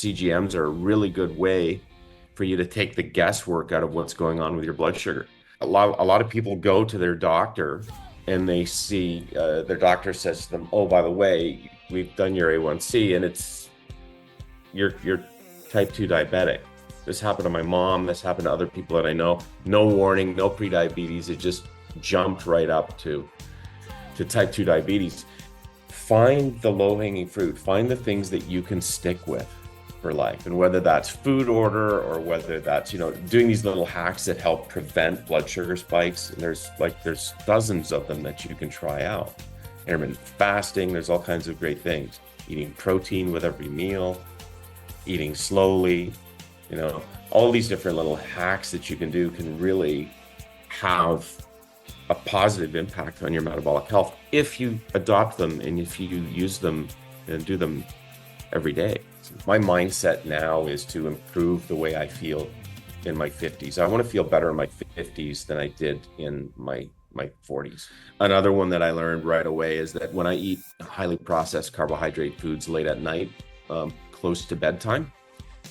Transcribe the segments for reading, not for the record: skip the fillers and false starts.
CGMs are a really good way for you to take the guesswork out of what's going on with your blood sugar. A lot of people go to their doctor and they see their doctor says to them, "Oh, by the way, we've done your A1C and you're type 2 diabetic." This happened to my mom. This happened to other people that I know. No warning, no prediabetes. It just jumped right up to type 2 diabetes. Find the low-hanging fruit. Find the things that you can stick with for life. And whether that's food order or whether that's, doing these little hacks that help prevent blood sugar spikes. And there's dozens of them that you can try out. Intermittent fasting, there's all kinds of great things. Eating protein with every meal, eating slowly, all these different little hacks that you can do can really have a positive impact on your metabolic health if you adopt them and if you use them and do them every day. So my mindset now is to improve the way I feel in my 50s. I want to feel better in my 50s than I did in my 40s. Another one that I learned right away is that when I eat highly processed carbohydrate foods late at night, close to bedtime,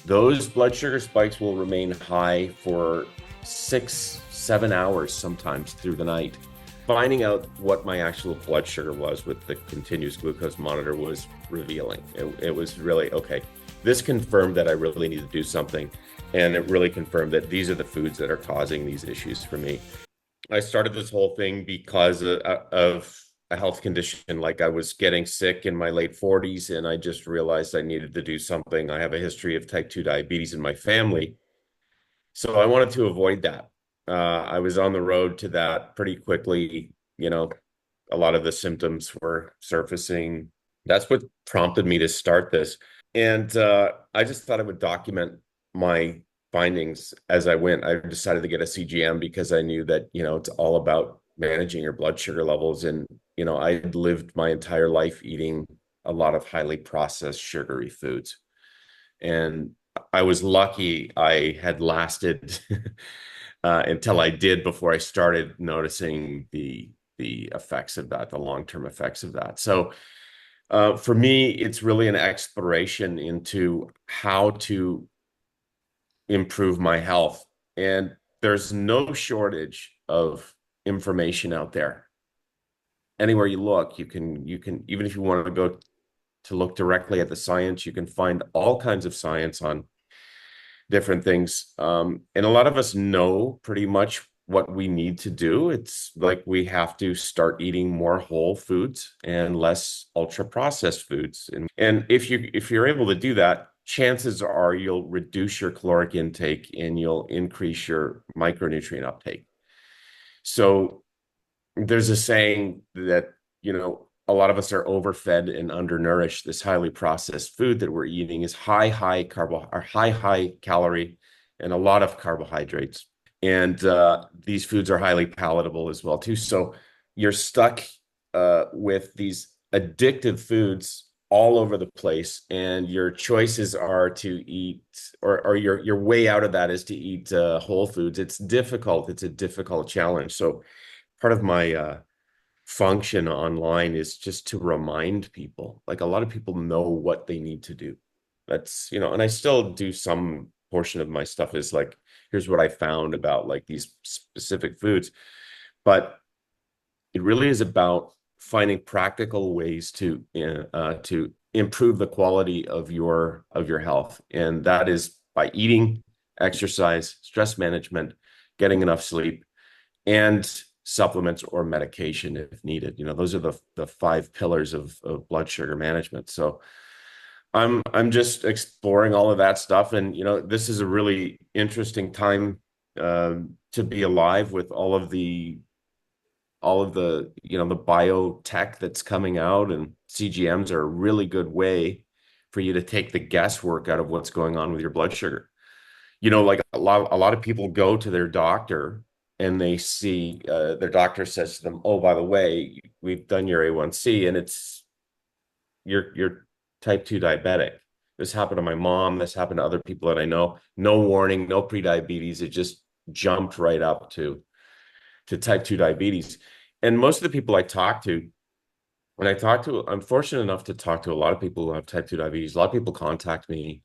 those blood sugar spikes will remain high for 6-7 hours sometimes through the night. Finding out what my actual blood sugar was with the continuous glucose monitor was revealing. It was really, okay, this confirmed that I really need to do something. And it really confirmed that these are the foods that are causing these issues for me. I started this whole thing because of a health condition. Like I was getting sick in my late 40s and I just realized I needed to do something. I have a history of type 2 diabetes in my family. So I wanted to avoid that. I was on the road to that pretty quickly. A lot of the symptoms were surfacing. That's what prompted me to start this. And I just thought I would document my findings as I went. I decided to get a CGM because I knew that, it's all about managing your blood sugar levels. And, I lived my entire life eating a lot of highly processed sugary foods. And I was lucky I had lasted until I did before I started noticing the effects of that, the long-term effects of that. So for me, it's really an exploration into how to improve my health. And there's no shortage of information out there. Anywhere you look, you can, even if you want to go to look directly at the science, you can find all kinds of science on different things. And a lot of us know pretty much what we need to do. It's like we have to start eating more whole foods and less ultra processed foods. And if you're able to do that, chances are you'll reduce your caloric intake and you'll increase your micronutrient uptake. So there's a saying that, a lot of us are overfed and undernourished. This highly processed food that we're eating is high calorie and a lot of carbohydrates. And these foods are highly palatable as well too. So you're stuck with these addictive foods all over the place, and your choices are to eat, or your way out of that is to eat whole foods. It's difficult. It's a difficult challenge. So part of my function online is just to remind people. Like a lot of people know what they need to do. That's, and I still do some portion of my stuff is like, here's what I found about like these specific foods. But it really is about finding practical ways to improve the quality of your health. And that is by eating, exercise, stress management, getting enough sleep, and supplements or medication if needed. Those are the 5 pillars of blood sugar management. So I'm just exploring all of that stuff. And, this is a really interesting time to be alive with all of the the biotech that's coming out, and CGMs are a really good way for you to take the guesswork out of what's going on with your blood sugar. Like a lot of people go to their doctor and they see their doctor says to them, "Oh, by the way, we've done your A1C and you're type 2 diabetic." This happened to my mom. This happened to other people that I know. No warning, no prediabetes. It just jumped right up to type 2 diabetes. And most of the people I talk to, I'm fortunate enough to talk to a lot of people who have type 2 diabetes. A lot of people contact me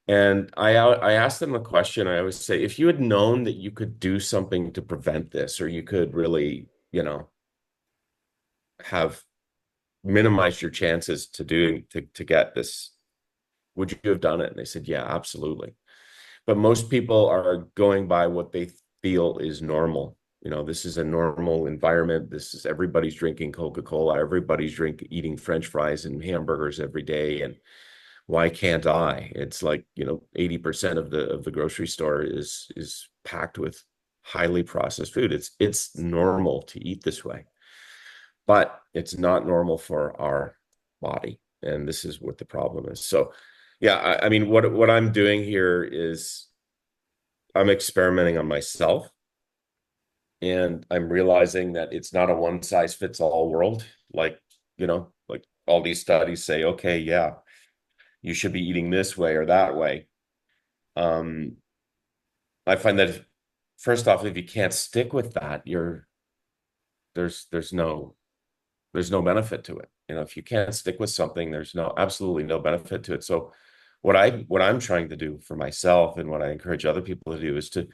And I asked them a question. I always say, if you had known that you could do something to prevent this, or you could really, have minimized your chances to get this, would you have done it? And they said, yeah, absolutely. But most people are going by what they feel is normal. This is a normal environment. This is everybody's drinking Coca-Cola, everybody's eating French fries and hamburgers every day. And why can't I? It's like, 80% of the grocery store is packed with highly processed food. It's normal to eat this way, but it's not normal for our body. And this is what the problem is. So yeah, I mean, what I'm doing here is I'm experimenting on myself, and I'm realizing that it's not a one size fits all world. Like all these studies say, okay, yeah, you should be eating this way or that way. Um, I find that first off, if you can't stick with that, there's there's no there's no benefit to it. If you can't stick with something, there's absolutely no benefit to it. So what I'm trying to do for myself, and what I encourage other people to do, is to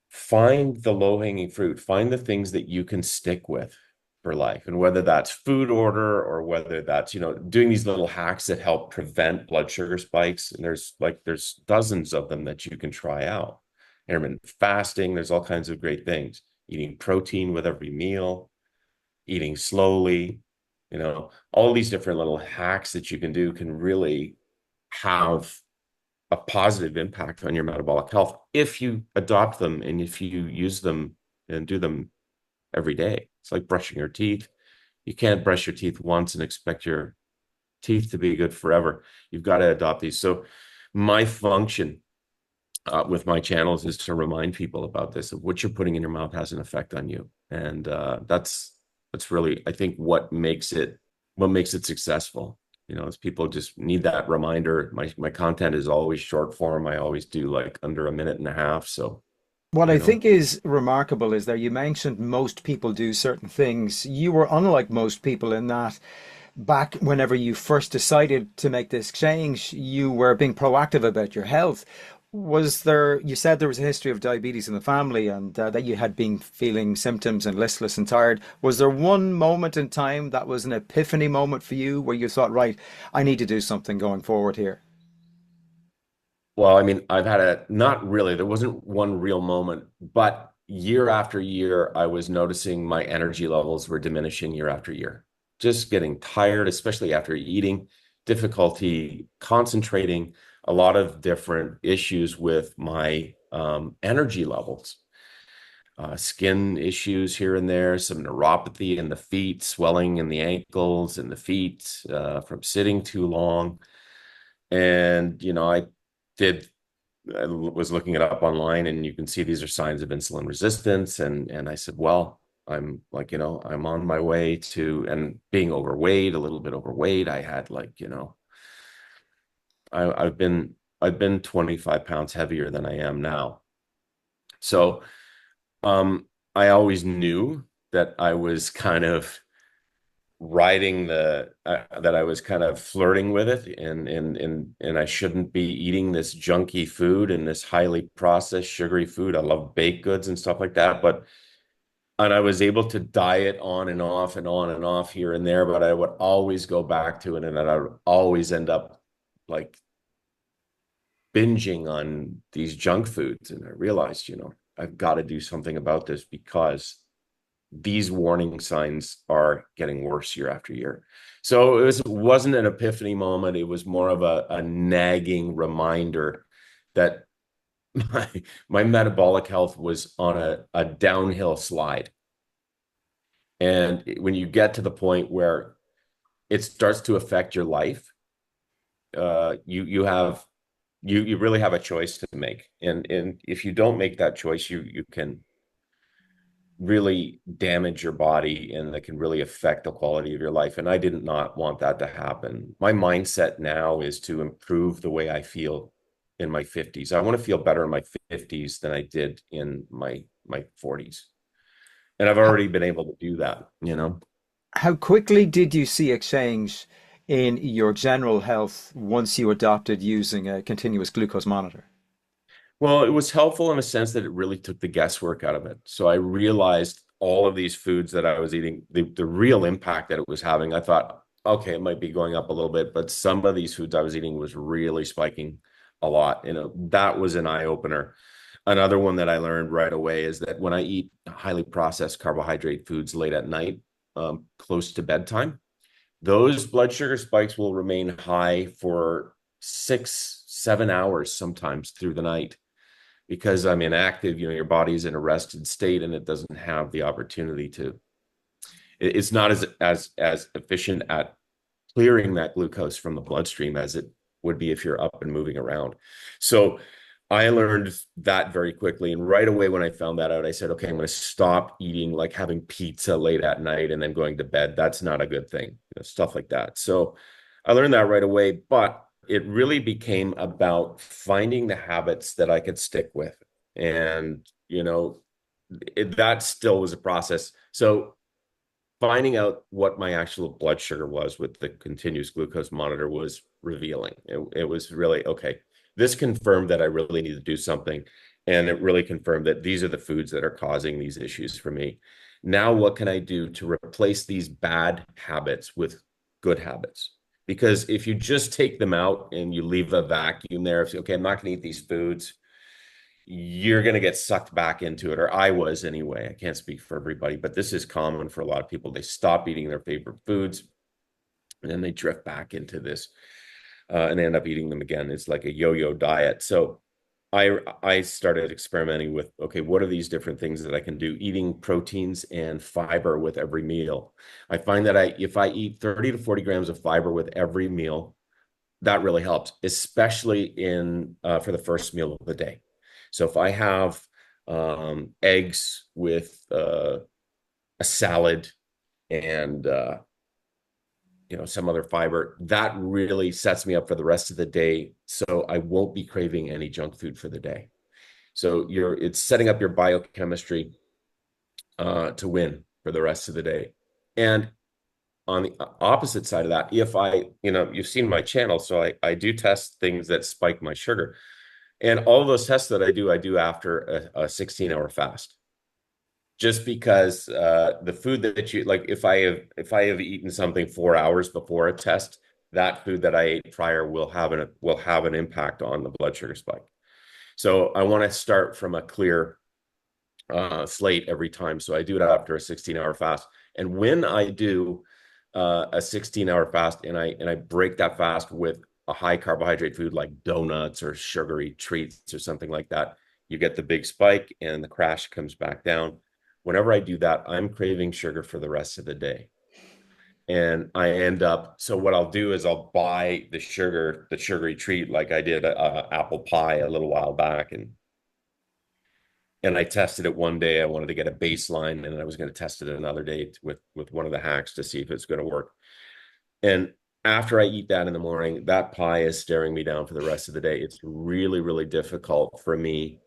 find the low-hanging fruit, find the things that you can stick with for life. And whether that's food order, or whether that's, doing these little hacks that help prevent blood sugar spikes. And there's dozens of them that you can try out. Intermittent fasting, there's all kinds of great things. Eating protein with every meal, eating slowly, all these different little hacks that you can do can really have a positive impact on your metabolic health if you adopt them and if you use them and do them every day. It's like brushing your teeth. You can't brush your teeth once and expect your teeth to be good forever. You've got to adopt these. So my function with my channels is to remind people about this, of what you're putting in your mouth has an effect on you. And that's really, I think, what makes it successful. Is people just need that reminder. My content is always short form. I always do like under a minute and a half. So, What you I know, think is remarkable is that you mentioned most people do certain things. You were unlike most people in that back whenever you first decided to make this change, you were being proactive about your health. You said there was a history of diabetes in the family and that you had been feeling symptoms and listless and tired. Was there one moment in time that was an epiphany moment for you where you thought, right, I need to do something going forward here? well, I mean, not really, there wasn't one real moment, but year after year, I was noticing my energy levels were diminishing year after year. Just getting tired, especially after eating, difficulty concentrating, a lot of different issues with my energy levels. Skin issues here and there, some neuropathy in the feet, swelling in the ankles and the feet from sitting too long. And, did I was looking it up online, and you can see these are signs of insulin resistance. And I said, well, I'm like, I'm on my way to, and being overweight, a little bit overweight. I had like, I've been 25 pounds heavier than I am now. So I always knew that I was kind of that I was kind of flirting with it, and I shouldn't be eating this junky food and this highly processed sugary food. I love baked goods and stuff like that, and I was able to diet on and off and on and off here and there, but I would always go back to it, and then I would always end up like binging on these junk foods. And I realized, I've got to do something about this, because these warning signs are getting worse year after year. So it wasn't an epiphany moment. It was more of a nagging reminder that my my metabolic health was on a downhill slide. And when you get to the point where it starts to affect your life, you really have a choice to make. And if you don't make that choice, you can really damage your body, and that can really affect the quality of your life. And I did not want that to happen. My mindset now is to improve the way I feel in my 50s. I want to feel better in my 50s than I did in my 40s. And I've How, already been able to do that. how quickly did you see a change in your general health once you adopted using a continuous glucose monitor? Well, it was helpful in a sense that it really took the guesswork out of it. So I realized all of these foods that I was eating, the real impact that it was having. I thought, okay, it might be going up a little bit, but some of these foods I was eating was really spiking a lot. That was an eye opener. Another one that I learned right away is that when I eat highly processed carbohydrate foods late at night, close to bedtime, those blood sugar spikes will remain high for 6, 7 hours sometimes through the night because I'm inactive. Your body's in a rested state and it doesn't have the opportunity to. It's not as efficient at clearing that glucose from the bloodstream as it would be if you're up and moving around. So I learned that very quickly. And right away, when I found that out, I said, okay, I'm going to stop eating, like having pizza late at night and then going to bed. That's not a good thing, stuff like that. So I learned that right away, but it really became about finding the habits that I could stick with. And, that still was a process. So finding out what my actual blood sugar was with the continuous glucose monitor was revealing. It was really, okay, this confirmed that I really need to do something. And it really confirmed that these are the foods that are causing these issues for me. Now, what can I do to replace these bad habits with good habits? Because if you just take them out and you leave a vacuum there, if okay, I'm not going to eat these foods, you're going to get sucked back into it, or I was anyway. I can't speak for everybody, but this is common for a lot of people. They stop eating their favorite foods and then they drift back into this and end up eating them again. It's like a yo-yo diet. So I started experimenting with, okay, what are these different things that I can do? Eating proteins and fiber with every meal. I find that if I eat 30 to 40 grams of fiber with every meal, that really helps, especially for the first meal of the day. So if I have eggs with a salad and some other fiber, that really sets me up for the rest of the day. So I won't be craving any junk food for the day. So it's setting up your biochemistry to win for the rest of the day. And on the opposite side of that, if you've seen my channel, so I do test things that spike my sugar. And all of those tests that I do after a 16-hour fast. Just because the food that you like, if I have eaten something 4 hours before a test, that food that I ate prior will have an impact on the blood sugar spike. So I want to start from a clear slate every time. So I do it after a 16-hour fast. And when I do a 16-hour fast and I break that fast with a high carbohydrate food like donuts or sugary treats or something like that, you get the big spike and the crash comes back down. Whenever I do that, I'm craving sugar for the rest of the day. And so what I'll do is I'll buy the sugary treat, like I did apple pie a little while back. And I tested it one day. I wanted to get a baseline, and I was going to test it another day with one of the hacks to see if it's going to work. And after I eat that in the morning, that pie is staring me down for the rest of the day. It's really, really difficult for me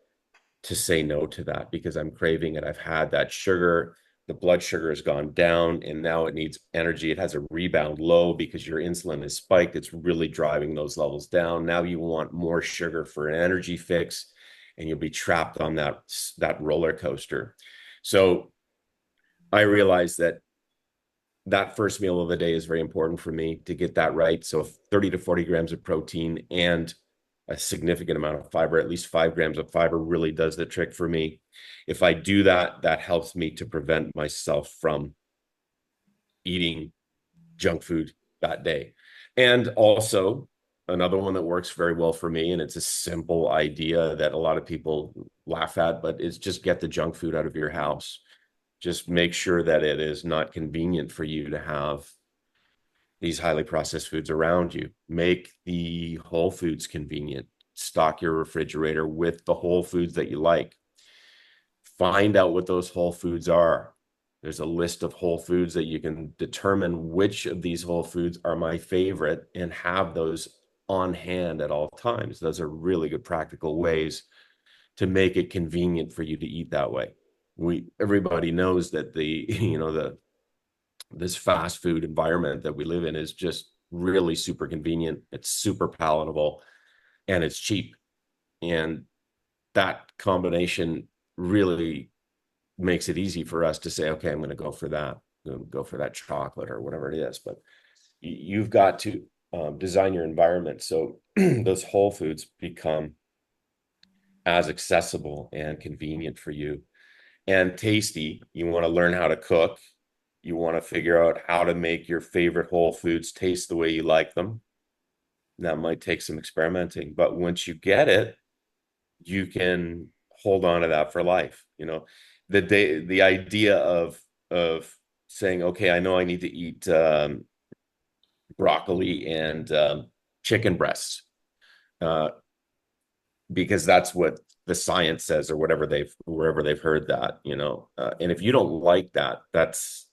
to say no to that because I'm craving it. I've had that sugar. The blood sugar has gone down and now it needs energy. It has a rebound low because your insulin is spiked. It's really driving those levels down. Now you want more sugar for an energy fix and you'll be trapped on that roller coaster. So I realized that first meal of the day is very important for me to get that right. So 30 to 40 grams of protein and a significant amount of fiber, at least 5 grams of fiber really does the trick for me. If I do that, that helps me to prevent myself from eating junk food that day. And also another one that works very well for me, and it's a simple idea that a lot of people laugh at, but it's just get the junk food out of your house. Just make sure that it is not convenient for you to have these highly processed foods around you. Make the whole foods convenient. Stock your refrigerator with the whole foods that you like. Find out what those whole foods are. There's a list of whole foods that you can determine which of these whole foods are my favorite and have those on hand at all times. Those are really good practical ways to make it convenient for you to eat that way. Everybody knows that this fast food environment that we live in is just really super convenient. It's super palatable and it's cheap. And that combination really makes it easy for us to say, okay, I'm going to go for that. I'm going to go for that chocolate or whatever it is. But you've got to design your environment so those whole foods become as accessible and convenient for you and tasty. You want to learn how to cook. You want to figure out how to make your favorite whole foods taste the way you like them. That might take some experimenting, but once you get it, you can hold on to that for life. The idea of saying, okay, I know I need to eat broccoli and chicken breasts uh, because that's what the science says or wherever they've heard that. And if you don't like that, that's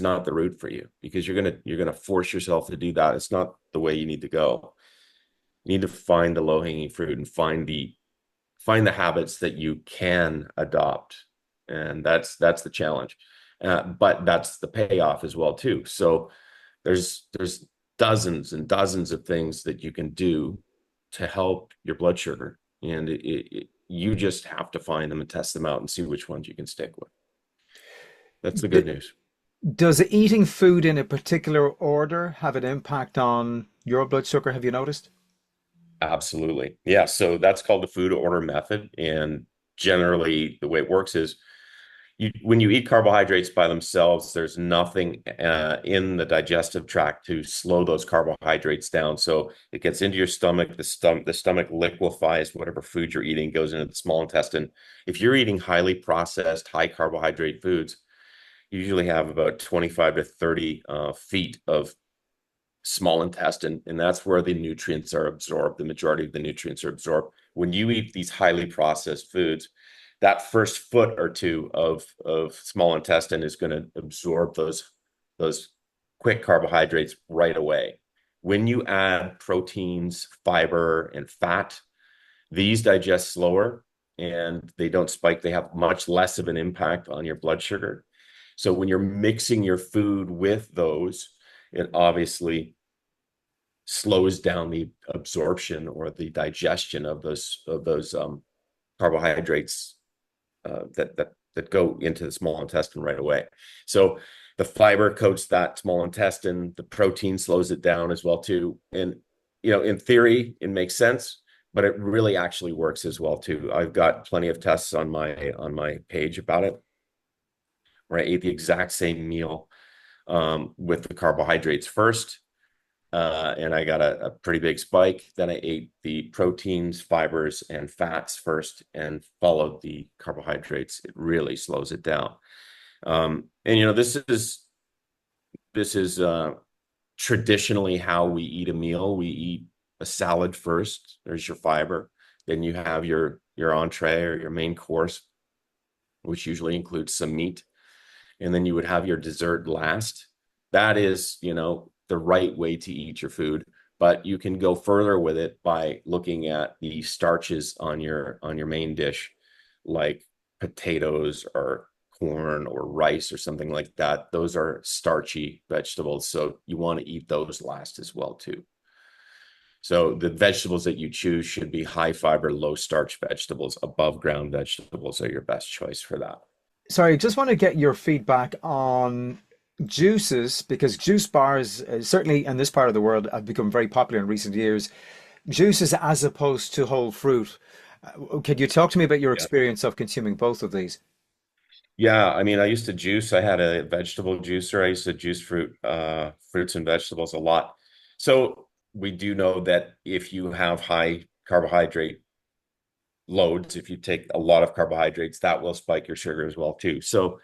not the route for you, because you're gonna force yourself to do that. It's not the way you need to go. You need to find the low-hanging fruit and find the habits that you can adopt, and that's the challenge. But that's the payoff as well too. So there's dozens and dozens of things that you can do to help your blood sugar, and you just have to find them and test them out and see which ones you can stick with. That's the good D- news. Does eating food in a particular order have an impact on your blood sugar? Have you noticed? Absolutely. Yeah. So that's called the food order method. And generally, the way it works is when you eat carbohydrates by themselves, there's nothing in the digestive tract to slow those carbohydrates down. So it gets into your stomach. The stomach liquefies whatever food you're eating, goes into the small intestine. If you're eating highly processed, high carbohydrate foods, you usually have about 25 to 30 feet of small intestine, and that's where the nutrients are absorbed. The majority of the nutrients are absorbed. When you eat these highly processed foods, that first foot or two of small intestine is going to absorb those quick carbohydrates right away. When you add proteins, fiber, and fat, these digest slower and they don't spike. They have much less of an impact on your blood sugar. So when you're mixing your food with those, it obviously slows down the absorption or the digestion of those carbohydrates that go into the small intestine right away. So the fiber coats that small intestine, the protein slows it down as well too. And in theory, it makes sense, but it really actually works as well too. I've got plenty of tests on my page about it, where I ate the exact same meal with the carbohydrates first, and I got a pretty big spike. Then I ate the proteins, fibers, and fats first and followed the carbohydrates. It really slows it down. And this is traditionally how we eat a meal. We eat a salad first. There's your fiber. Then you have your entree or your main course, which usually includes some meat, and then you would have your dessert last. That is, the right way to eat your food. But you can go further with it by looking at the starches on your main dish, like potatoes or corn or rice or something like that. Those are starchy vegetables, so you want to eat those last as well too. So the vegetables that you choose should be high fiber, low starch vegetables. Above ground vegetables are your best choice for that. Sorry, just want to get your feedback on juices because juice bars, certainly in this part of the world, have become very popular in recent years. Juices as opposed to whole fruit. Could you talk to me about your Yeah. experience of consuming both of these? Yeah, I mean, I used to juice. I had a vegetable juicer. I used to juice fruits and vegetables a lot. So we do know that if you have high carbohydrate loads, if you take a lot of carbohydrates, that will spike your sugar as well too. So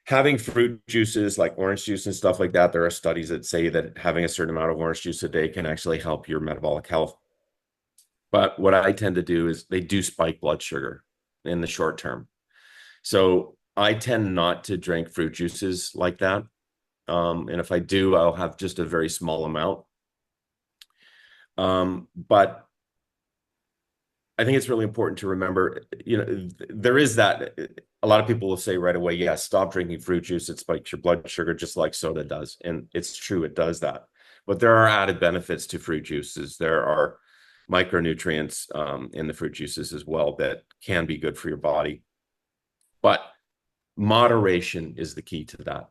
having fruit juices like orange juice and stuff like that, there are studies that say that having a certain amount of orange juice a day can actually help your metabolic health. But what I tend to do is they do spike blood sugar in the short term. So I tend not to drink fruit juices like that. And if I do, I'll have just a very small amount. But I think it's really important to remember, there is that a lot of people will say right away, yeah, stop drinking fruit juice. It spikes your blood sugar just like soda does. And it's true, it does that. But there are added benefits to fruit juices. There are micronutrients in the fruit juices as well that can be good for your body. But moderation is the key to that.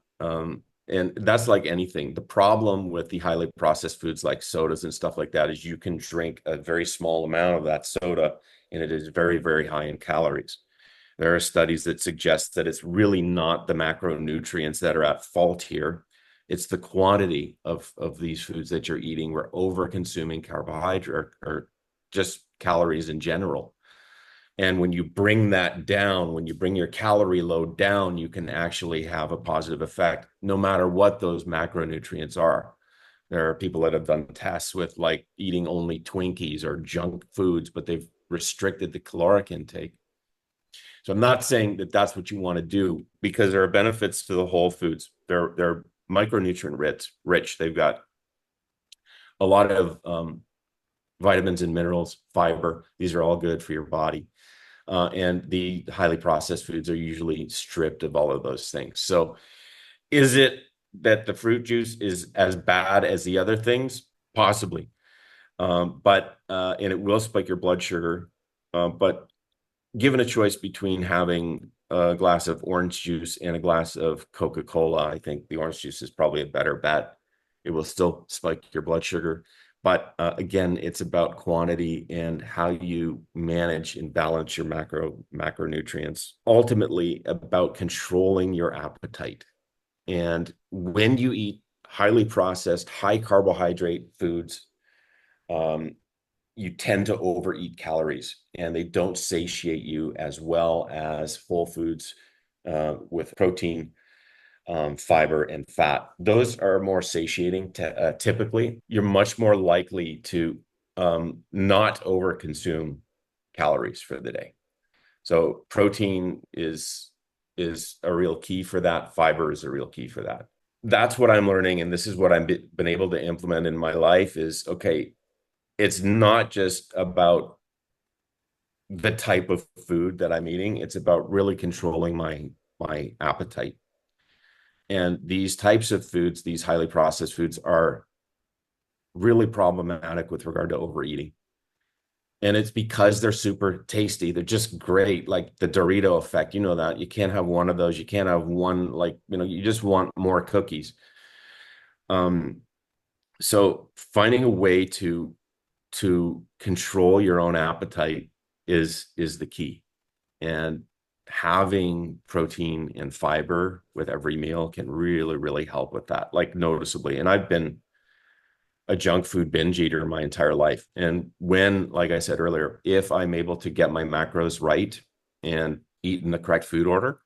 And that's like anything. The problem with the highly processed foods like sodas and stuff like that is you can drink a very small amount of that soda and it is very, very high in calories. There are studies that suggest that it's really not the macronutrients that are at fault here. It's the quantity of these foods that you're eating. We're over consuming carbohydrate or just calories in general. And when you bring that down, when you bring your calorie load down, you can actually have a positive effect, no matter what those macronutrients are. There are people that have done tests with like eating only Twinkies or junk foods, but they've restricted the caloric intake. So I'm not saying that that's what you want to do because there are benefits to the whole foods. They're micronutrient rich. They've got a lot of vitamins and minerals, fiber. These are all good for your body. And the highly processed foods are usually stripped of all of those things. So is it that the fruit juice is as bad as the other things? Possibly. And it will spike your blood sugar. But given a choice between having a glass of orange juice and a glass of Coca-Cola, I think the orange juice is probably a better bet. It will still spike your blood sugar. But again, it's about quantity and how you manage and balance your macronutrients. Ultimately, about controlling your appetite. And when you eat highly processed, high carbohydrate foods, you tend to overeat calories and they don't satiate you as well as whole foods with protein, fiber, and fat. Those are more satiating typically. You're much more likely to not overconsume calories for the day. So protein is a real key for that. Fiber is a real key for that. That's what I'm learning, and this is what I've been able to implement in my life is, okay, it's not just about the type of food that I'm eating. It's about really controlling my appetite. And these types of foods, these highly processed foods, are really problematic with regard to overeating. And it's because they're super tasty. They're just great. Like the Dorito effect, you know that. You can't have one of those. You can't have one, like, you just want more cookies. So finding a way to control your own appetite is the key. And having protein and fiber with every meal can really, really help with that, like noticeably. And I've been a junk food binge eater my entire life. And when, like I said earlier, if I'm able to get my macros right and eat in the correct food order,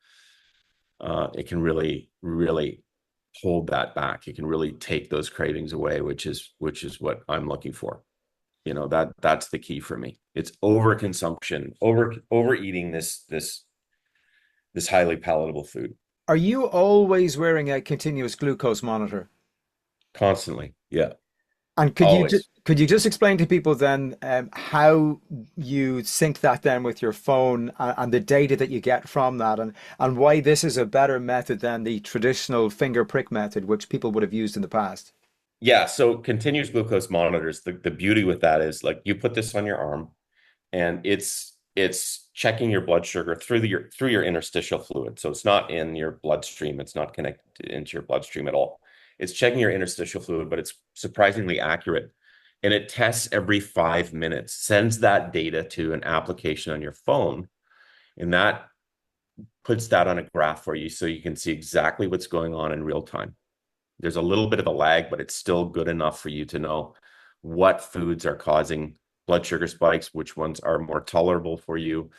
it can really, really hold that back. It can really take those cravings away, which is what I'm looking for. That's the key for me. It's overconsumption, overeating this highly palatable food Are you always wearing a continuous glucose monitor? constantly. Yeah, And always. could you just explain to people then how you sync that then with your phone and the data that you get from that, and why this is a better method than the traditional finger prick method, which people would have used in the past? Yeah, so continuous glucose monitors, the beauty with that is like you put this on your arm and it's checking your blood sugar through your interstitial fluid. So it's not in your bloodstream, it's not connected into your bloodstream at all. It's checking your interstitial fluid, but it's surprisingly accurate. And it tests every 5 minutes, sends that data to an application on your phone, and that puts that on a graph for you so you can see exactly what's going on in real time. There's a little bit of a lag, but it's still good enough for you to know what foods are causing blood sugar spikes, which ones are more tolerable for you.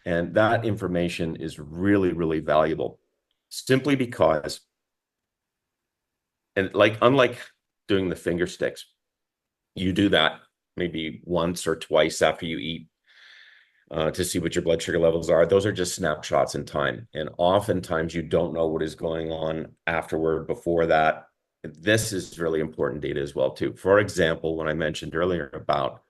And that information is really, really valuable simply because, and like, unlike doing the finger sticks, you do that maybe once or twice after you eat to see what your blood sugar levels are. Those are just snapshots in time. And oftentimes you don't know what is going on afterward before that. This is really important data as well, too. For example, when I mentioned earlier about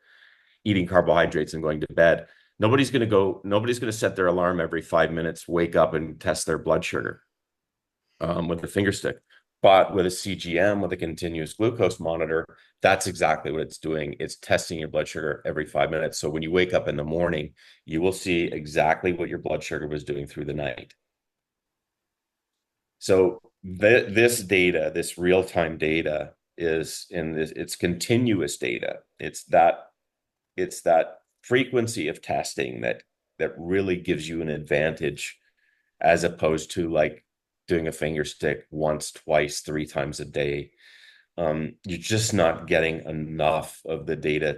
eating carbohydrates and going to bed, nobody's going to set their alarm every 5 minutes, wake up and test their blood sugar with a finger stick. But with a CGM, with a continuous glucose monitor, that's exactly what it's doing. It's testing your blood sugar every 5 minutes. So when you wake up in the morning, you will see exactly what your blood sugar was doing through the night. So this data, this real-time data is in this, it's continuous data. It's that frequency of testing that really gives you an advantage as opposed to like doing a finger stick once, twice, three times a day. You're just not getting enough of the data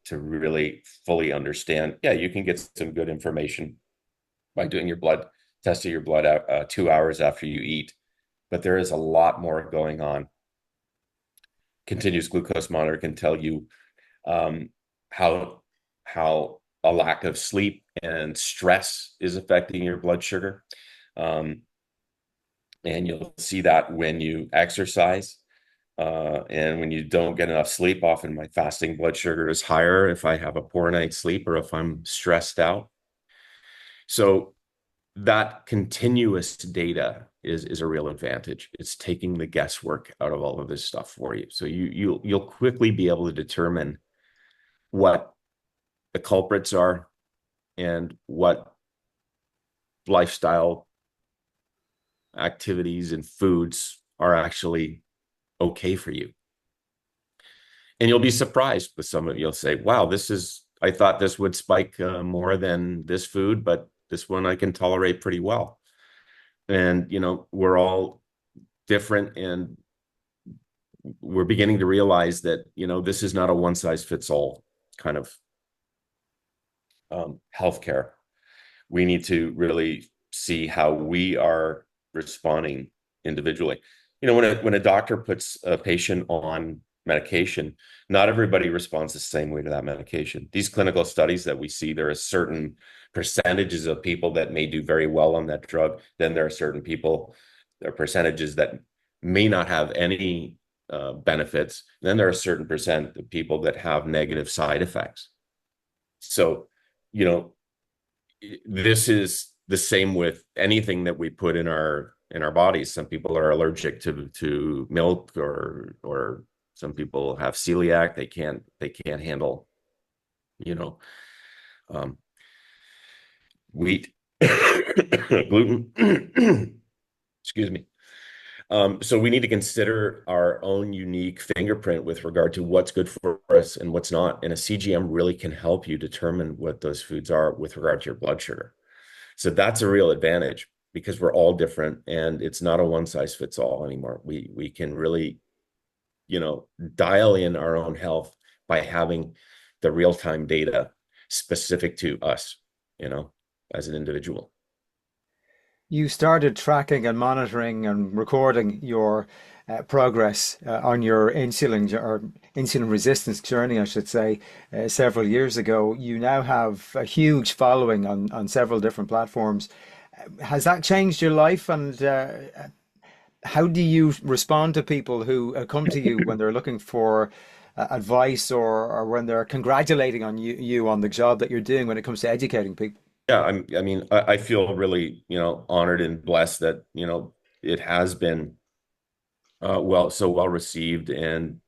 to really fully understand. Yeah, you can get some good information by doing your blood testing your blood out 2 hours after you eat, but there is a lot more going on. Continuous glucose monitor can tell you um, how how a lack of sleep and stress is affecting your blood sugar. Um, and you'll see that when you exercise and when you don't get enough sleep. Often my fasting blood sugar is higher if I have a poor night's sleep or if I'm stressed out. So that continuous data is a real advantage. It's taking the guesswork out of all of this stuff for you. So you'll quickly be able to determine what the culprits are and what lifestyle activities and foods are actually okay for you. And you'll be surprised with some of you'll say, wow, I thought this would spike more than this food, but this one I can tolerate pretty well. And, we're all different, and we're beginning to realize that, this is not a one size fits all kind of healthcare. We need to really see how we are responding individually. When a doctor puts a patient on medication, not everybody responds the same way to that medication. These clinical studies that we see, there are certain percentages of people that may do very well on that drug. Then there are certain people, there are percentages that may not have any benefits. Then there are a certain percent of people that have negative side effects. So, you know, this is the same with anything that we put in our bodies. Some people are allergic to milk, or some people have celiac. They can't handle, you know, um, wheat, gluten. Excuse me. So we need to consider our own unique fingerprint with regard to what's good for us and what's not. And a CGM really can help you determine what those foods are with regard to your blood sugar. So that's a real advantage because we're all different and it's not a one size fits all anymore. We can really, dial in our own health by having the real-time data specific to us, as an individual. You started tracking and monitoring and recording your progress on your insulin resistance journey, I should say, several years ago. You now have a huge following on several different platforms. Has that changed your life? And how do you respond to people who come to you when they're looking for advice, or when they're congratulating on you on the job that you're doing when it comes to educating people? Yeah, I feel really, honored and blessed that, it has been so well received. And,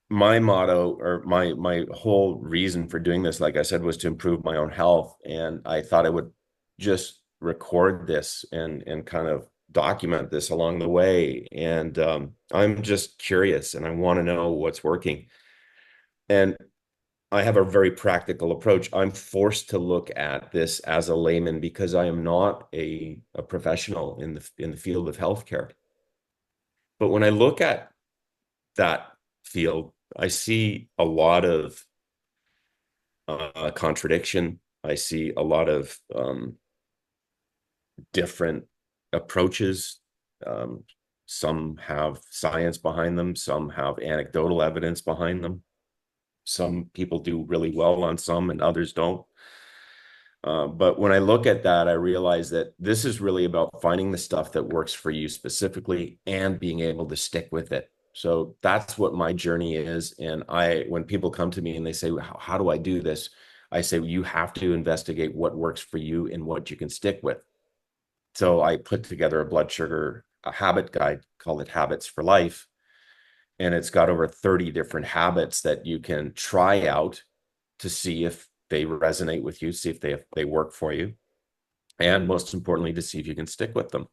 my motto, or my whole reason for doing this, like I said, was to improve my own health. And I thought I would just record this and kind of document this along the way. And I'm just curious and I want to know what's working. And I have a very practical approach. I'm forced to look at this as a layman because I am not a professional in the field of healthcare. But when I look at that field, I see a lot of contradiction. I see a lot of different approaches. Um, some have science behind them, some have anecdotal evidence behind them. Some people do really well on some and others don't. But when I look at that, I realize that this is really about finding the stuff that works for you specifically and being able to stick with it. So that's what my journey is. And when people come to me and they say, how do I do this? I say, you have to investigate what works for you and what you can stick with. So I put together a habit guide, called it Habits for Life. And it's got over 30 different habits that you can try out to see if they resonate with you, see if they work for you, and most importantly, to see if you can stick with them.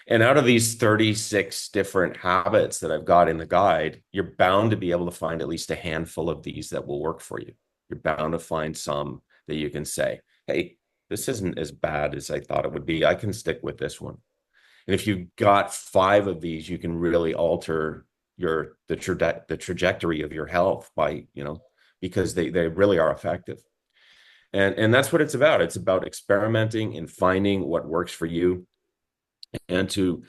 And out of these 36 different habits that I've got in the guide, you're bound to be able to find at least a handful of these that will work for you. You're bound to find some that you can say, hey, this isn't as bad as I thought it would be. I can stick with this one. And if you've got 5 of these, you can really alter the trajectory of your health by, because they really are effective. And that's what it's about. It's about experimenting and finding what works for you, and to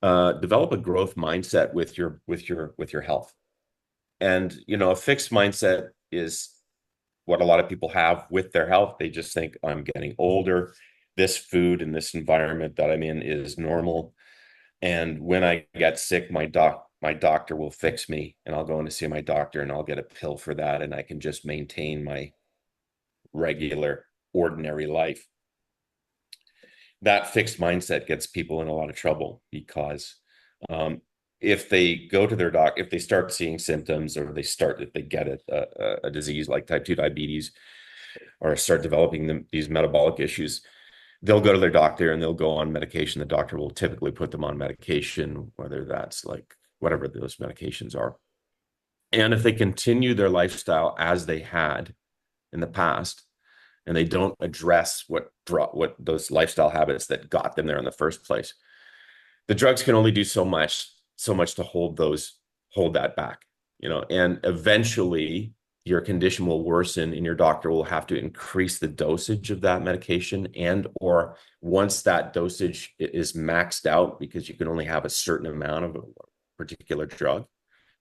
develop a growth mindset with your health. And a fixed mindset is what a lot of people have with their health. They just think, I'm getting older. This food and this environment that I'm in is normal. And when I get sick, my doctor will fix me, and I'll go in to see my doctor and I'll get a pill for that, and I can just maintain my regular, ordinary life. That fixed mindset gets people in a lot of trouble, because if they go to their doc, if they start seeing symptoms, or if they get a disease like type 2 diabetes, or start developing these metabolic issues, they'll go to their doctor and they'll go on medication. The doctor will typically put them on medication, whether that's like whatever those medications are. And if they continue their lifestyle as they had in the past, and they don't address what those lifestyle habits that got them there in the first place, the drugs can only do so much to hold that back, and eventually your condition will worsen, and your doctor will have to increase the dosage of that medication, and or once that dosage is maxed out, because you can only have a certain amount of a particular drug,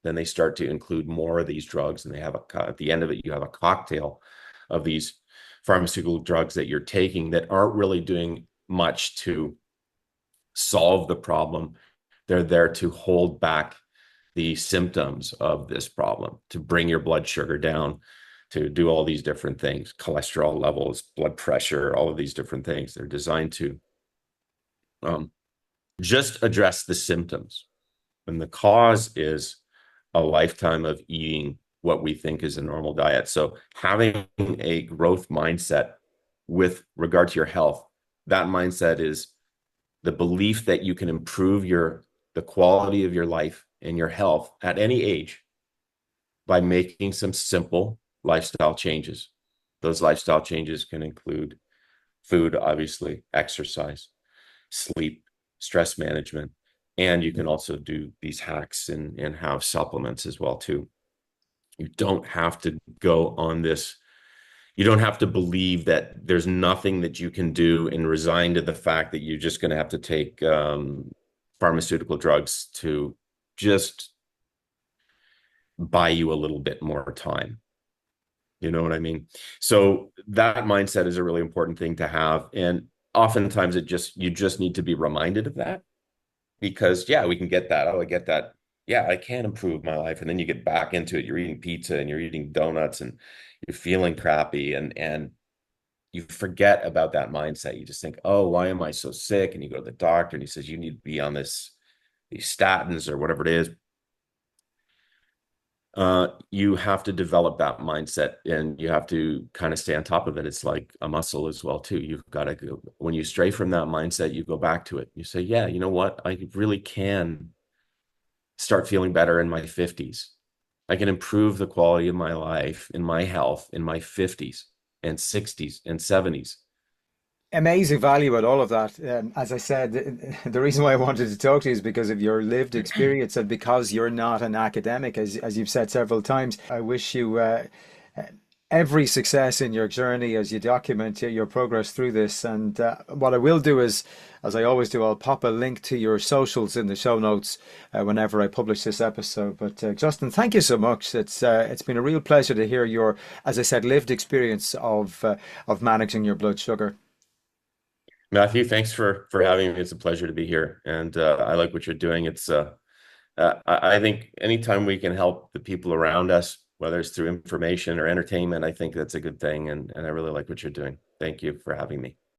then they start to include more of these drugs, and at the end of it, you have a cocktail of these pharmaceutical drugs that you're taking that aren't really doing much to solve the problem. They're there to hold back the symptoms of this problem, to bring your blood sugar down, to do all these different things, cholesterol levels, blood pressure, all of these different things. They're designed to just address the symptoms. And the cause is a lifetime of eating what we think is a normal diet. So having a growth mindset with regard to your health, that mindset is the belief that you can improve the quality of your life and your health at any age by making some simple lifestyle changes. Those lifestyle changes can include food, obviously, exercise, sleep, stress management, and you can also do these hacks and have supplements as well too. You don't have to go on this. You don't have to believe that there's nothing that you can do and resign to the fact that you're just going to have to take pharmaceutical drugs to just buy you a little bit more time. You know what I mean? So that mindset is a really important thing to have. And oftentimes you just need to be reminded of that, because yeah, we can get that. Oh, I get that. Yeah, I can improve my life. And then you get back into it. You're eating pizza and you're eating donuts and you're feeling crappy, and you forget about that mindset. You just think, oh, why am I so sick? And you go to the doctor and he says, you need to be on these statins or whatever it is. You have to develop that mindset, and you have to kind of stay on top of it. It's like a muscle as well too. You've got to go, when you stray from that mindset, you go back to it. You say, yeah, you know what? I really can start feeling better in my 50s. I can improve the quality of my life and my health in my 50s and 60s and 70s. Amazing value at all of that. As I said, the reason why I wanted to talk to you is because of your lived experience, and because you're not an academic, as you've said several times. I wish you every success in your journey as you document your progress through this. And what I will do is, as I always do, I'll pop a link to your socials in the show notes whenever I publish this episode. But Justin, thank you so much. It's been a real pleasure to hear your, as I said, lived experience of managing your blood sugar. Matthew, thanks for having me. It's a pleasure to be here, and I like what you're doing. I think anytime we can help the people around us, whether it's through information or entertainment, I think that's a good thing, and I really like what you're doing. Thank you for having me.